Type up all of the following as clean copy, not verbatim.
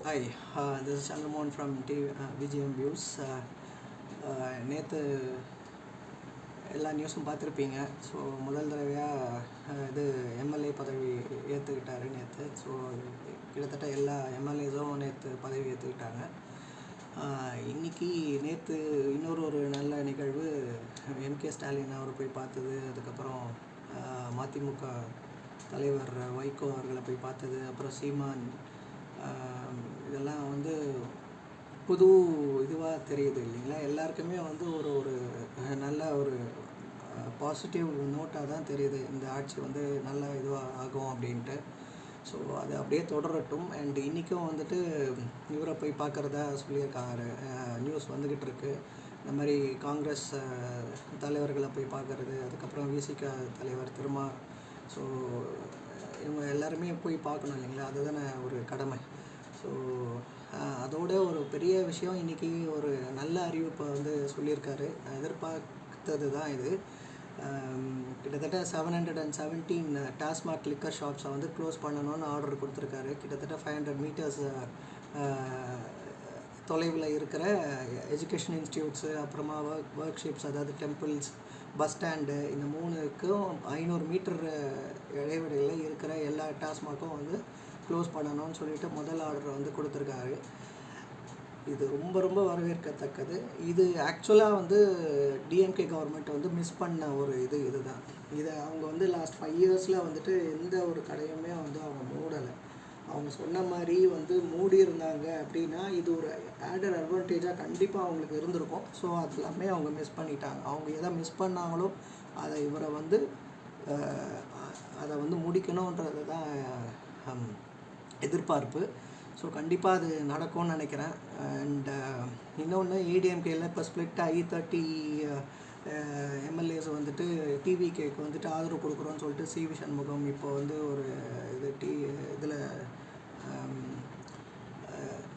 Hi, this is Chandramohan from VGM Views. நேற்று எல்லா நியூஸும் பார்த்துருப்பீங்க. ஸோ முதல் தடவையாக இது எம்எல்ஏ பதவி ஏற்றுக்கிட்டாரு நேற்று. ஸோ கிட்டத்தட்ட எல்லா எம்எல்ஏஸும் நேற்று பதவி ஏற்றுக்கிட்டாங்க. நேற்று இன்னொரு நல்ல நிகழ்வு, எம்கே ஸ்டாலின் அவரை போய் பார்த்தது, அதுக்கப்புறம் மதிமுக தலைவர் வைகோ அவர்களை போய் பார்த்தது, அப்புறம் சீமான், இதெல்லாம் புது இதுவாக தெரியுது இல்லைங்களா. எல்லாருக்குமே ஒரு நல்ல ஒரு பாசிட்டிவ் நோட்டாக தான் தெரியுது. இந்த ஆட்சி நல்ல இதுவாக ஆகும் அப்படின்ட்டு. ஸோ அது அப்படியே தொடரட்டும். அண்ட் இன்றைக்கும் இவரை போய் பார்க்குறதா சொல்லியிருக்காரு. நியூஸ் வந்துக்கிட்டு இருக்கு. இந்த மாதிரி காங்கிரஸ் தலைவர்களை போய் பார்க்குறது, அதுக்கப்புறம் விசிக தலைவர் திருமா. ஸோ இவங்க எல்லாருமே போய் பார்க்கணும் இல்லைங்களா, அதுதானே ஒரு கடமை. ஸோ அதோட ஒரு பெரிய விஷயம், இன்றைக்கி ஒரு நல்ல அறிவிப்பை சொல்லியிருக்காரு. எதிர்பார்த்தது தான் இது. கிட்டத்தட்ட 717 டாஸ்மாக் லிக்கர் ஷாப்ஸை க்ளோஸ் பண்ணணும்னு ஆர்டர் கொடுத்துருக்காரு. கிட்டத்தட்ட 500 மீட்டர்ஸ் தொலைவில் இருக்கிற எஜுகேஷன் இன்ஸ்டியூட்ஸு, அப்புறமா ஒர்க் ஷிப்ஸ், அதாவது டெம்பிள்ஸ், பஸ் ஸ்டாண்டு, இந்த 3க்கும் 500 மீட்டர் இடைவெளியில் இருக்கிற எல்லா டாஸ்மாக்கும் க்ளோஸ் பண்ணணும்னு சொல்லிட்டு முதல் ஆர்டர் கொடுத்துருக்காரு. இது ரொம்ப வரவேற்கத்தக்கது. இது ஆக்சுவலாக டிஎம்கே கவர்மெண்ட் மிஸ் பண்ண ஒரு இதுதான். இதை அவங்க லாஸ்ட் 5 இயர்ஸில் எந்த ஒரு கடையுமே அவங்க மூடலை. அவங்க சொன்ன மாதிரி மூடி இருந்தாங்க அப்படின்னா இது ஒரு ஆடட் அட்வான்டேஜாக கண்டிப்பாக அவங்களுக்கு இருந்திருக்கும். ஸோ அது எல்லாமே அவங்க மிஸ் பண்ணிட்டாங்க. அவங்க எதை மிஸ் பண்ணாங்களோ அதை இவரை அதை முடிக்கணுன்றது தான் எதிர்பார்ப்பு. ஸோ கண்டிப்பாக அது நடக்கும்னு நினைக்கிறேன். அண்ட் இன்னொன்று, ஏடிஎம்கேயில் இப்போ ஸ்ப்ளிட் ஆகி 30 எம்எல்ஏஸ் டிவிகேக்கு ஆதரவு கொடுக்குறோன்னு சொல்லிட்டு சிவி சண்முகம் இப்போ ஒரு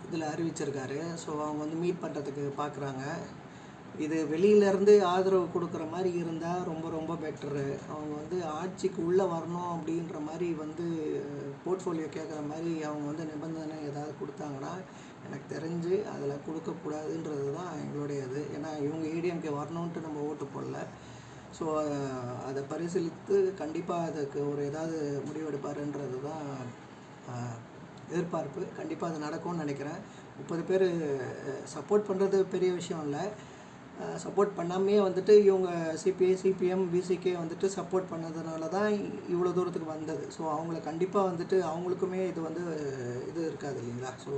இதில் அறிவிச்சிருக்காரு. ஸோ அவங்க மீட் பண்ணுறதுக்கு பார்க்குறாங்க. இது வெளியிலேருந்து ஆதரவு கொடுக்குற மாதிரி இருந்தால் ரொம்ப பெட்டரு. அவங்க ஆட்சிக்கு உள்ளே வரணும் அப்படின்ற மாதிரி போர்ட்ஃபோலியோ கேட்குற மாதிரி அவங்க நிபந்தனை ஏதாவது கொடுத்தாங்கன்னா எனக்கு தெரிஞ்சு அதில் கொடுக்கக்கூடாதுன்றது தான் எங்களுடைய இது. ஏன்னா இவங்க ஏடிஎம்கே வரணுன்ட்டு நம்ம ஓட்டு போடல. ஸோ அதை பரிசீலித்து கண்டிப்பாக அதுக்கு ஏதாவது முடிவெடுப்பாருன்றது தான் எதிர்பார்ப்பு. கண்டிப்பாக அது நடக்கும்னு நினைக்கிறேன். 30 பேர் சப்போர்ட் பண்ணுறது பெரிய விஷயம் இல்லை. சப்போர்ட் பண்ணாமே இவங்க சிபிஐ, சிபிஎம், விசிகே சப்போர்ட் பண்ணதுனால தான் இவ்வளோ தூரத்துக்கு வந்தது. ஸோ அவங்கள கண்டிப்பாக அவங்களுக்குமே இது இருக்காது இல்லைங்களா. ஸோ